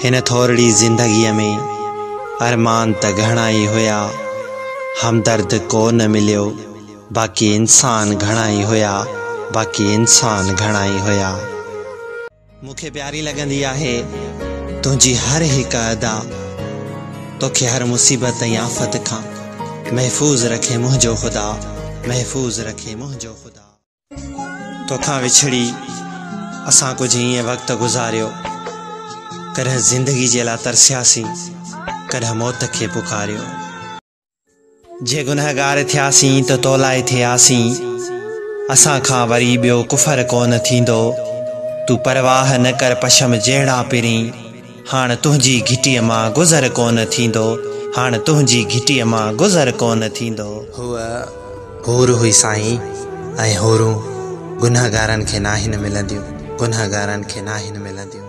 हिन थोरड़ी ज़िंदगीअ में अरमान त घणा ई हुया, हमदर्द को न मिलियो, बाक़ी इंसान घणा ई हुया, बाक़ी इंसान घणा ई हुया। मूंखे प्यारी लगंदी आहे तुंहिंजी हर हिक अदा, तोखे हर मुसीबत ऐं आफ़त खां महफूज़ रखे मुंहिंजो ख़ुदा, महफूज़ रखे मुंहिंजो ख़ुदा। तोखां विछड़ी असां कुछ ईअं वक़्तु गुज़ारियो, कॾहिं ज़िंदगी जे लाइ तरसियासीं, कॾहिं मौत खे पुकारियो। जे गुनहगार थियासीं त तौलाए थियासीं, असां खां वरी ॿियो कुफर कोन थींदो। तू परवाह न कर पशम जहिड़ा पिरीं, हाण तुंहिंजी घिटीअ मां गुज़र कोन थींदो, हाण तुंहिंजी घिटीअ मां गुज़र कोन थींदो। हूअ हूर हुई साईं, ऐं हूरूं गुनहगारनि खे नाहिन मिलंदियूं, गुनहगारनि खे नाहिन मिलंदियूं।